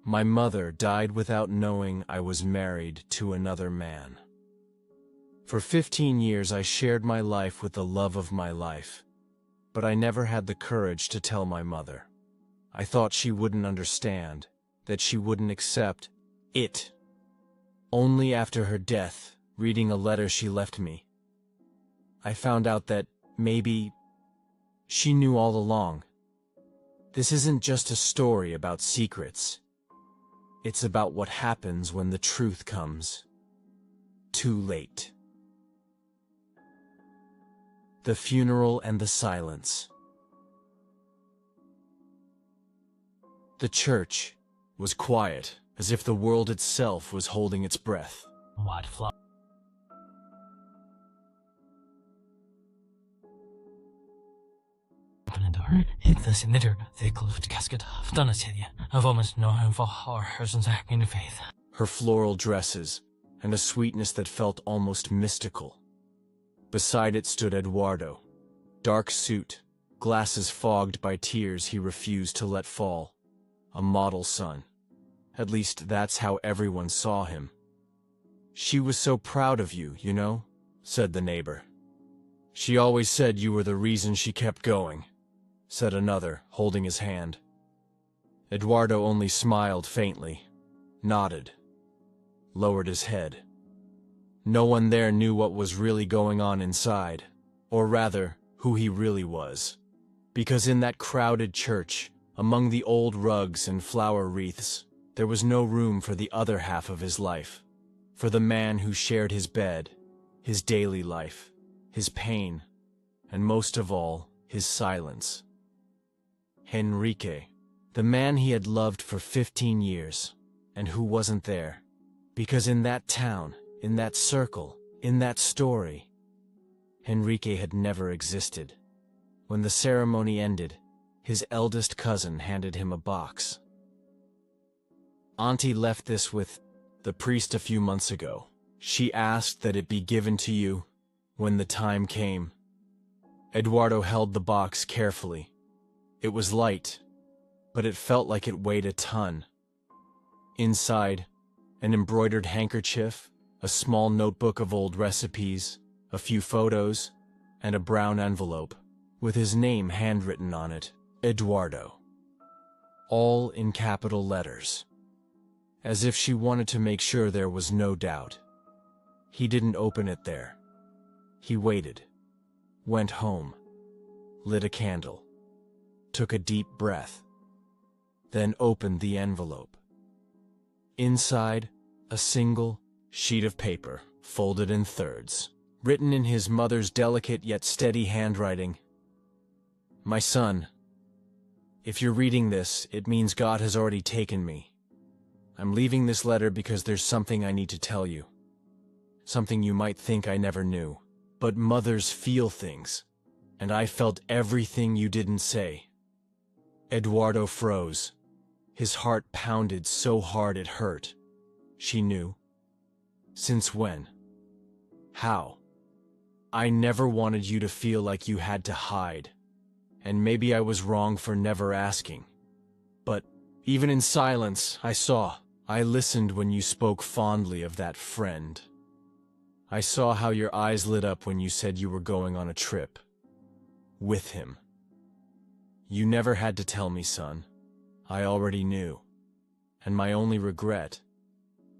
My mother died without knowing I was married to another man. For 15 years I shared my life with the love of my life, but I never had the courage to tell my mother. I thought she wouldn't understand, that she wouldn't accept it. Only after her death, reading a letter she left me, I found out that maybe she knew all along. This isn't just a story about secrets. It's about what happens when the truth comes too late. The funeral and the silence. The church was quiet, as if the world itself was holding its breath. White flower. Open the door. Hit the signature. They closed the casket. I've done it yet. A woman's known for her son's acting in faith. Her floral dresses, and a sweetness that felt almost mystical. Beside it stood Eduardo. Dark suit, glasses fogged by tears he refused to let fall. A model son. At least that's how everyone saw him. "She was so proud of you, you know," said the neighbor. "She always said you were the reason she kept going," said another, holding his hand. Eduardo only smiled faintly, nodded, lowered his head. No one there knew what was really going on inside, or rather, who he really was. Because in that crowded church, among the old rugs and flower wreaths, there was no room for the other half of his life, for the man who shared his bed, his daily life, his pain, and most of all, his silence. Henrique, the man he had loved for 15 years, and who wasn't there. Because in that town, in that circle, in that story, Henrique had never existed. When the ceremony ended, his eldest cousin handed him a box. "Auntie left this with the priest a few months ago. She asked that it be given to you when the time came." Eduardo held the box carefully. It was light, but it felt like it weighed a ton. Inside, an embroidered handkerchief, a small notebook of old recipes, a few photos, and a brown envelope, with his name handwritten on it, Eduardo. All in capital letters. As if she wanted to make sure there was no doubt. He didn't open it there. He waited, went home, lit a candle, took a deep breath, then opened the envelope. Inside, a single sheet of paper, folded in thirds, written in his mother's delicate yet steady handwriting. "My son, if you're reading this, it means God has already taken me. I'm leaving this letter because there's something I need to tell you. Something you might think I never knew. But mothers feel things, and I felt everything you didn't say." Eduardo froze. His heart pounded so hard it hurt. She knew. Since when? How? "I never wanted you to feel like you had to hide. And maybe I was wrong for never asking. But even in silence, I listened when you spoke fondly of that friend. I saw how your eyes lit up when you said you were going on a trip. With him. You never had to tell me, son. I already knew. And my only regret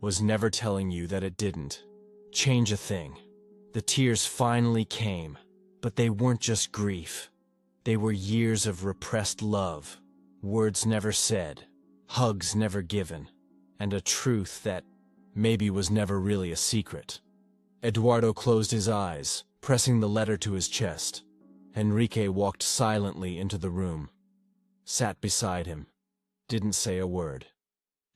was never telling you that it didn't change a thing." The tears finally came, but they weren't just grief. They were years of repressed love, words never said, hugs never given, and a truth that maybe was never really a secret. Eduardo closed his eyes, pressing the letter to his chest. Henrique walked silently into the room, sat beside him, didn't say a word,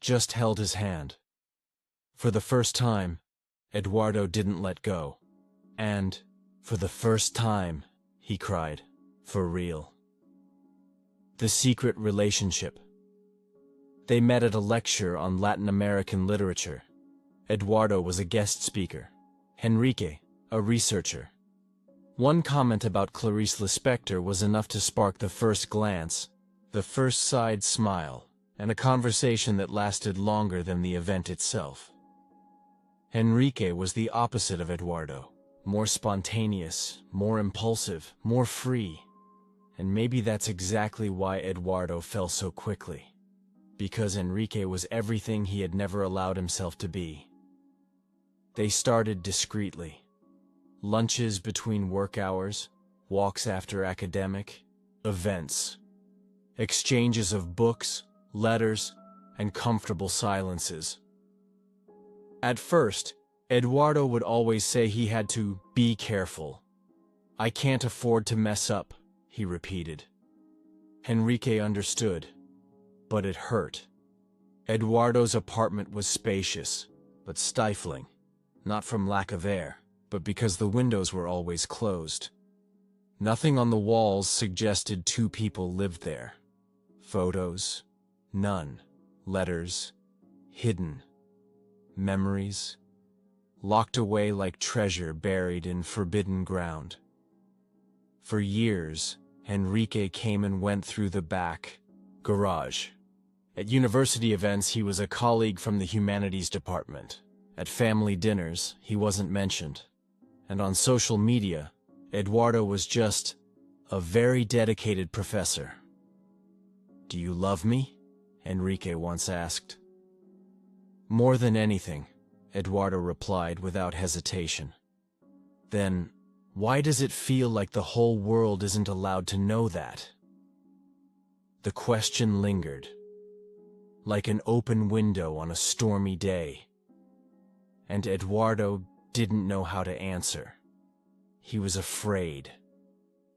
just held his hand. For the first time, Eduardo didn't let go. And, for the first time, he cried, for real. The secret relationship. They met at a lecture on Latin American literature. Eduardo was a guest speaker, Henrique, a researcher. One comment about Clarice Lispector was enough to spark the first glance, the first side smile, and a conversation that lasted longer than the event itself. Enrique was the opposite of Eduardo, more spontaneous, more impulsive, more free. And maybe that's exactly why Eduardo fell so quickly. Because Enrique was everything he had never allowed himself to be. They started discreetly. Lunches between work hours, walks after academic, events. Exchanges of books, letters, and comfortable silences. At first, Eduardo would always say he had to be careful. "I can't afford to mess up," he repeated. Enrique understood, but it hurt. Eduardo's apartment was spacious, but stifling, not from lack of air, but because the windows were always closed. Nothing on the walls suggested two people lived there. Photos, none. Letters, hidden. Memories, locked away like treasure buried in forbidden ground. For years, Enrique came and went through the back garage. At university events, he was a colleague from the humanities department. At family dinners, he wasn't mentioned. And on social media, Eduardo was just a very dedicated professor. "Do you love me?" Enrique once asked. "More than anything," Eduardo replied without hesitation. "Then, why does it feel like the whole world isn't allowed to know that?" The question lingered, like an open window on a stormy day. And Eduardo didn't know how to answer. He was afraid.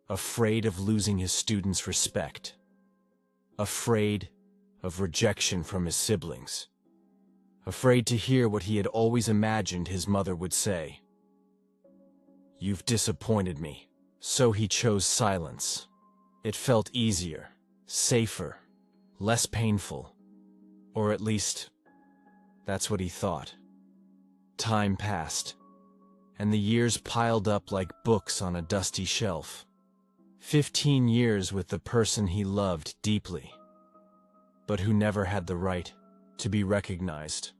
Afraid of losing his students' respect. Afraid of rejection from his siblings. Afraid to hear what he had always imagined his mother would say. "You've disappointed me." So he chose silence. It felt easier, safer, less painful. Or at least, that's what he thought. Time passed, and the years piled up like books on a dusty shelf. 15 years with the person he loved deeply, but who never had the right to be recognized.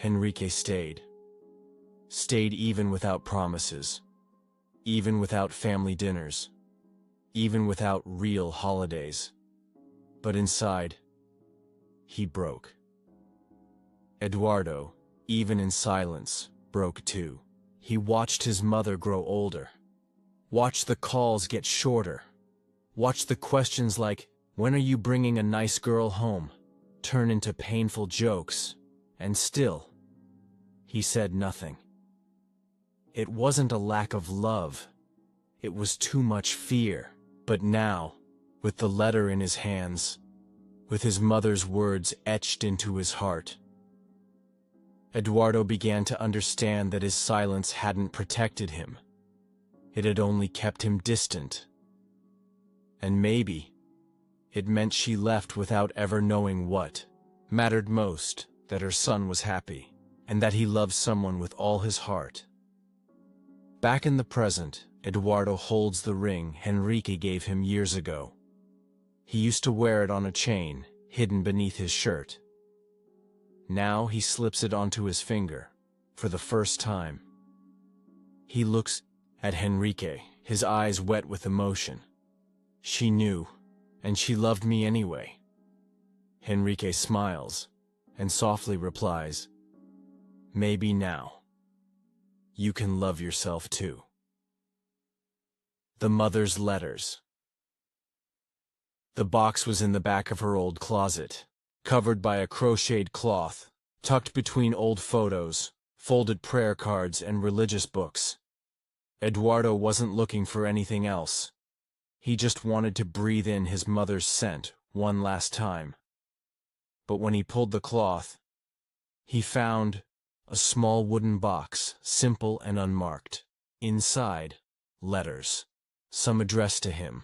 Enrique stayed. Stayed even without promises, even without family dinners, even without real holidays. But inside, he broke. Eduardo, even in silence, broke too. He watched his mother grow older. Watched the calls get shorter. Watched the questions like, "When are you bringing a nice girl home?" turn into painful jokes. And still, he said nothing. It wasn't a lack of love. It was too much fear. But now, with the letter in his hands, with his mother's words etched into his heart, Eduardo began to understand that his silence hadn't protected him. It had only kept him distant. And maybe it meant she left without ever knowing what mattered most, that her son was happy, and that he loved someone with all his heart. Back in the present, Eduardo holds the ring Enrique gave him years ago. He used to wear it on a chain, hidden beneath his shirt. Now he slips it onto his finger, for the first time. He looks at Enrique, his eyes wet with emotion. "She knew, and she loved me anyway." Enrique smiles, and softly replies, "Maybe now, you can love yourself too." The mother's letters. The box was in the back of her old closet, covered by a crocheted cloth, tucked between old photos, folded prayer cards, and religious books. Eduardo wasn't looking for anything else. He just wanted to breathe in his mother's scent one last time. But when he pulled the cloth, he found a small wooden box, simple and unmarked. Inside, letters. Some addressed to him,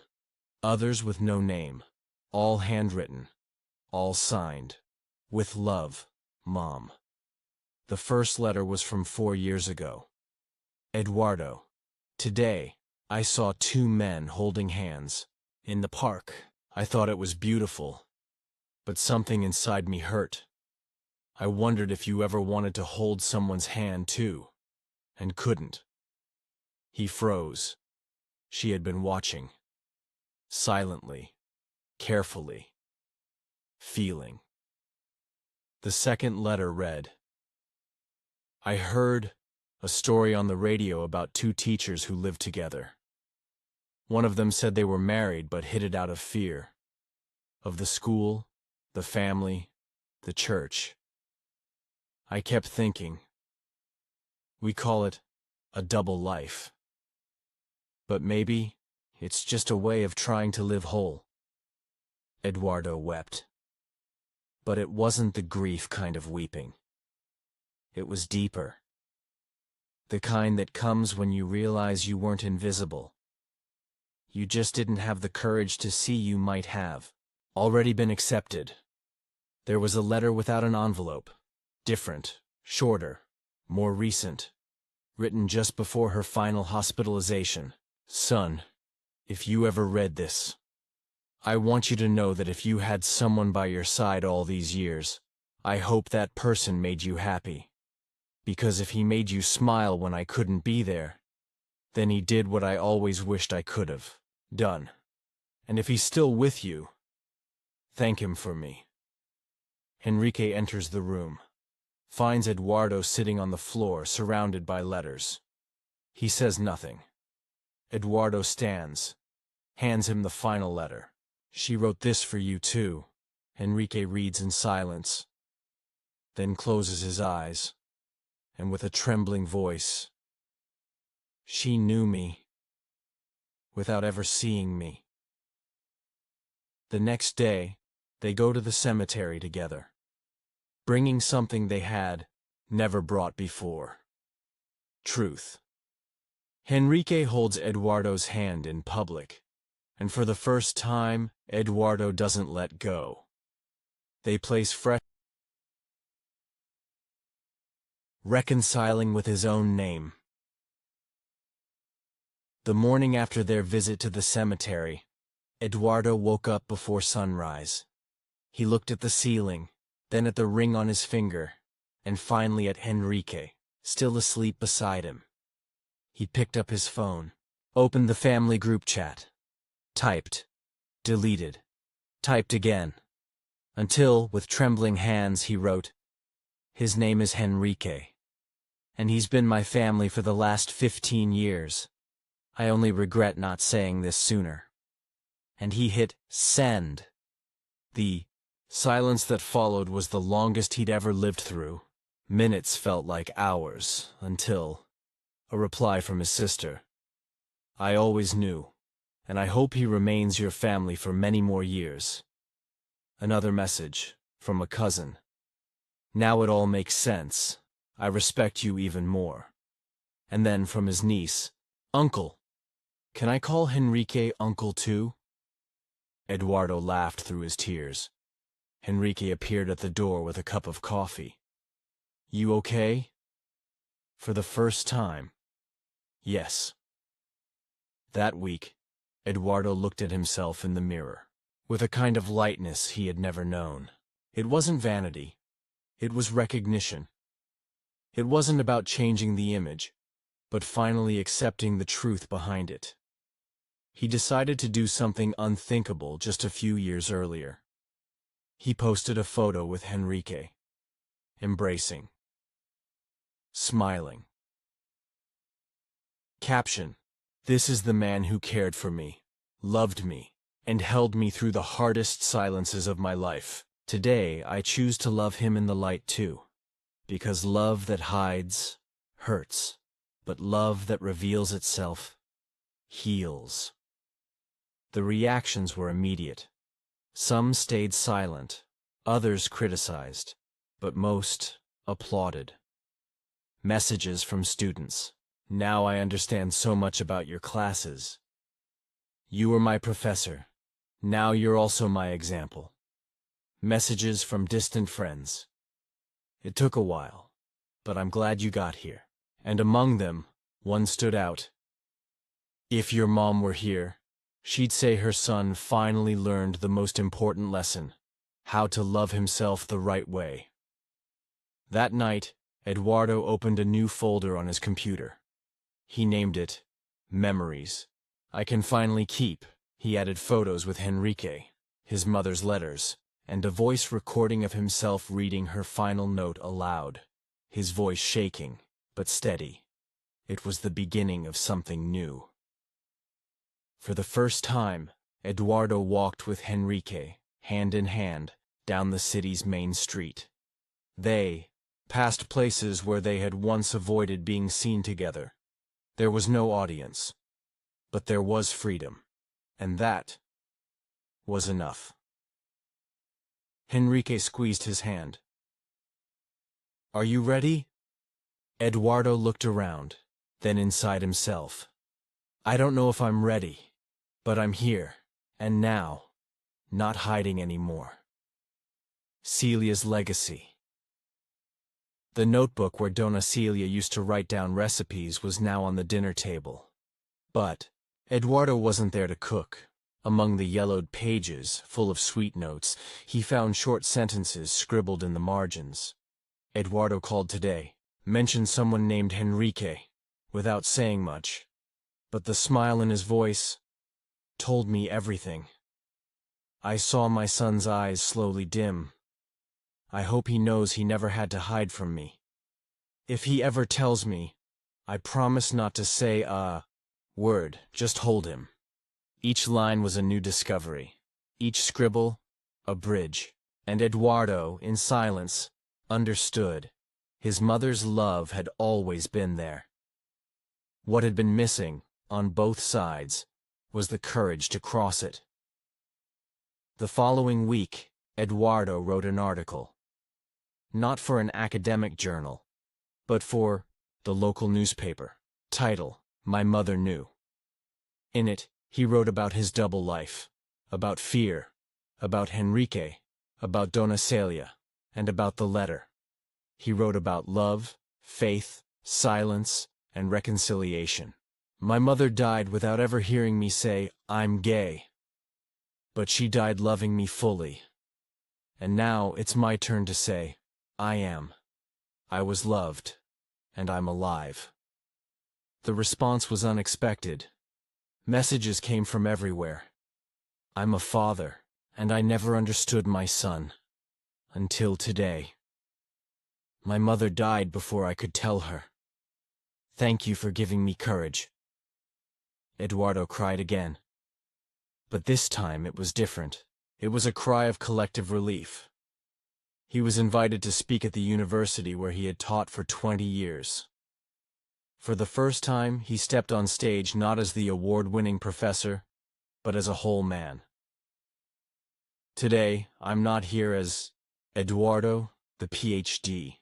others with no name, all handwritten, all signed, "With love, Mom." The first letter was from 4 years ago. "Eduardo, today, I saw 2 men holding hands in the park. I thought it was beautiful. but something inside me hurt. I wondered if you ever wanted to hold someone's hand too, and couldn't. He froze. She had been watching. Silently, carefully, feeling. The second letter read, I heard a story on the radio about two teachers who lived together. One of them said they were married but hid it out of fear. Of the school, the family, the church. I kept thinking, we call it a double life. But maybe it's just a way of trying to live whole. Eduardo wept. But it wasn't the grief kind of weeping. It was deeper. The kind that comes when you realize you weren't invisible. You just didn't have the courage to see you might have. Already been accepted. There was a letter without an envelope. Different, shorter, more recent. Written just before her final hospitalization. Son, if you ever read this, I want you to know that if you had someone by your side all these years, I hope that person made you happy. Because if he made you smile when I couldn't be there, then he did what I always wished I could have done. And if he's still with you, thank him for me. Enrique enters the room, finds Eduardo sitting on the floor surrounded by letters. He says nothing. Eduardo stands, hands him the final letter. She wrote this for you too. Enrique reads in silence, then closes his eyes, and with a trembling voice, she knew me, without ever seeing me. The next day, they go to the cemetery together, bringing something they had never brought before. Truth. Enrique holds Eduardo's hand in public, and for the first time, Eduardo doesn't let go. They place fresh, reconciling with his own name. The morning after their visit to the cemetery, Eduardo woke up before sunrise. He looked at the ceiling, then at the ring on his finger, and finally at Enrique, still asleep beside him. He picked up his phone, opened the family group chat, typed, deleted, typed again, until, with trembling hands, he wrote, his name is Enrique, and he's been my family for the last 15 years. I only regret not saying this sooner. And he hit send. The silence that followed was the longest he'd ever lived through. Minutes felt like hours, until a reply from his sister. I always knew, and I hope he remains your family for many more years. Another message, from a cousin. Now it all makes sense. I respect you even more. And then from his niece, Uncle. Can I call Enrique Uncle too? Eduardo laughed through his tears. Enrique appeared at the door with a cup of coffee. You okay? For the first time. Yes. That week, Eduardo looked at himself in the mirror, with a kind of lightness he had never known. It wasn't vanity. It was recognition. It wasn't about changing the image, but finally accepting the truth behind it. He decided to do something unthinkable just a few years earlier. He posted a photo with Enrique, embracing, smiling. Caption: This is the man who cared for me, loved me, and held me through the hardest silences of my life. Today, I choose to love him in the light too. Because love that hides hurts, but love that reveals itself heals. The reactions were immediate. Some stayed silent, others criticized, but most applauded. Messages from students. Now I understand so much about your classes. You were my professor. Now you're also my example. Messages from distant friends. It took a while, but I'm glad you got here. And among them, one stood out. If your mom were here, she'd say her son finally learned the most important lesson. How to love himself the right way. That night, Eduardo opened a new folder on his computer. He named it Memories. I can finally keep. He added photos with Henrique, his mother's letters, and a voice recording of himself reading her final note aloud. His voice shaking, but steady. It was the beginning of something new. For the first time, Eduardo walked with Henrique, hand in hand, down the city's main street. They passed places where they had once avoided being seen together. There was no audience, but there was freedom, and that was enough. Henrique squeezed his hand. "Are you ready?" Eduardo looked around, then inside himself. "I don't know if I'm ready, but I'm here, and now, not hiding anymore." Celia's legacy. The notebook where Dona Celia used to write down recipes was now on the dinner table. But Eduardo wasn't there to cook. Among the yellowed pages, full of sweet notes, he found short sentences scribbled in the margins. Eduardo called today, mentioned someone named Henrique, without saying much. But the smile in his voice told me everything. I saw my son's eyes slowly dim. I hope he knows he never had to hide from me. If he ever tells me, I promise not to say a word, just hold him. Each line was a new discovery, each scribble a bridge, and Eduardo, in silence, understood. His mother's love had always been there. What had been missing, on both sides, was the courage to cross it. The following week, Eduardo wrote an article. Not for an academic journal, but for the local newspaper. Title: My Mother Knew. In it, he wrote about his double life, about fear, about Henrique, about Dona Celia, and about the letter. He wrote about love, faith, silence, and reconciliation. My mother died without ever hearing me say, "I'm gay." But she died loving me fully. And now it's my turn to say, I am. I was loved, and I'm alive. The response was unexpected. Messages came from everywhere. I'm a father, and I never understood my son. Until today. My mother died before I could tell her. Thank you for giving me courage. Eduardo cried again. But this time it was different. It was a cry of collective relief. He was invited to speak at the university where he had taught for 20 years. For the first time, he stepped on stage not as the award-winning professor, but as a whole man. Today, I'm not here as Eduardo, the PhD.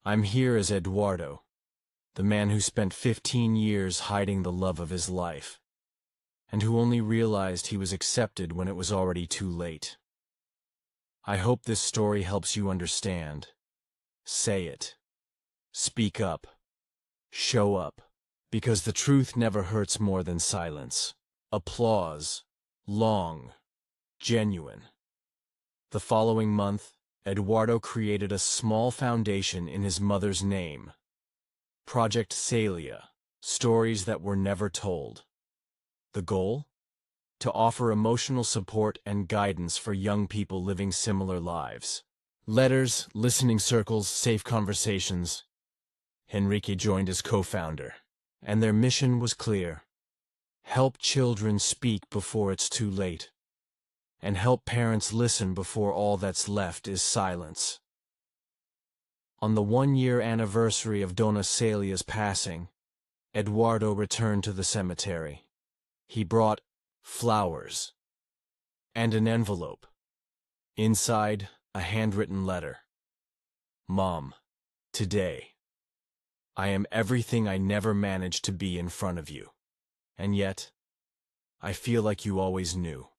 I'm here as Eduardo, the man who spent 15 years hiding the love of his life, and who only realized he was accepted when it was already too late. I hope this story helps you understand. Say it. Speak up. Show up. Because the truth never hurts more than silence. Applause. Long. Genuine. The following month, Eduardo created a small foundation in his mother's name. Project Celia. Stories that were never told. The goal? To offer emotional support and guidance for young people living similar lives. Letters, listening circles, safe conversations. Henrique joined as co-founder, and their mission was clear. Help children speak before it's too late, and help parents listen before all that's left is silence. On the 1-year anniversary of Dona Celia's passing, Eduardo returned to the cemetery. He brought flowers, and an envelope. Inside, a handwritten letter. Mom, today, I am everything I never managed to be in front of you. And yet, I feel like you always knew.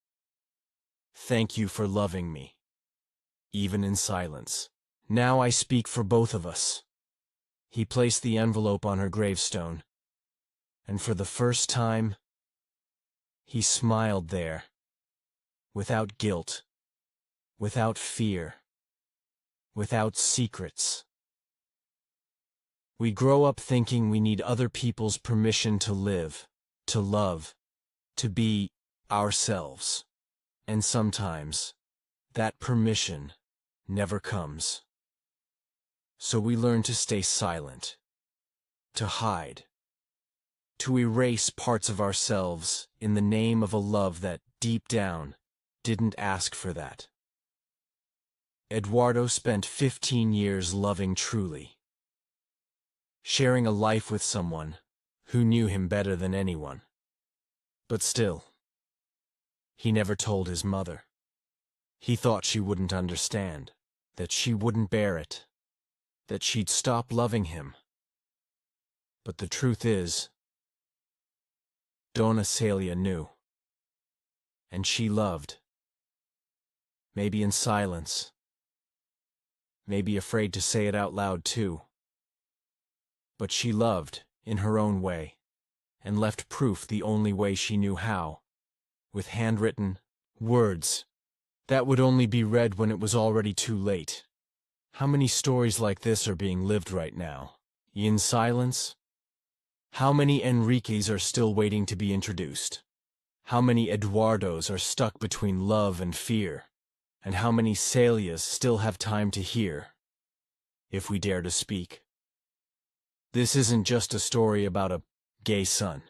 Thank you for loving me, even in silence. Now I speak for both of us. He placed the envelope on her gravestone, and for the first time, he smiled there, without guilt, without fear, without secrets. We grow up thinking we need other people's permission to live, to love, to be ourselves. And sometimes, that permission never comes. So we learn to stay silent, to hide, to erase parts of ourselves in the name of a love that, deep down, didn't ask for that. Eduardo spent 15 years loving truly, sharing a life with someone who knew him better than anyone. But still, he never told his mother. He thought she wouldn't understand, that she wouldn't bear it, that she'd stop loving him. But the truth is, Dona Celia knew. And she loved. Maybe in silence. Maybe afraid to say it out loud too. But she loved, in her own way, and left proof the only way she knew how, with handwritten words that would only be read when it was already too late. How many stories like this are being lived right now? In silence? How many Enriques are still waiting to be introduced? How many Eduardos are stuck between love and fear? And how many Celias still have time to hear, if we dare to speak? This isn't just a story about a gay son.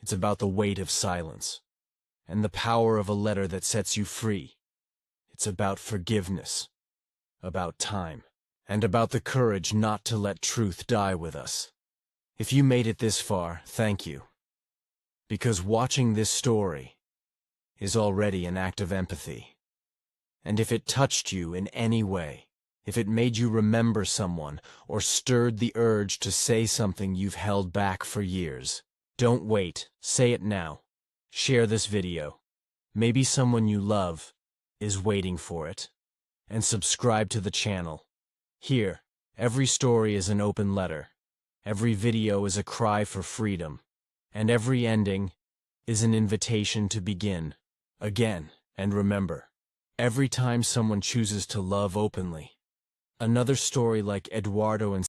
It's about the weight of silence, and the power of a letter that sets you free. It's about forgiveness, about time, and about the courage not to let truth die with us. If you made it this far, thank you. Because watching this story is already an act of empathy. And if it touched you in any way, if it made you remember someone or stirred the urge to say something you've held back for years, don't wait, say it now. Share this video. Maybe someone you love is waiting for it. And subscribe to the channel. Here, every story is an open letter. Every video is a cry for freedom. And every ending is an invitation to begin again. And remember, every time someone chooses to love openly, another story like Eduardo and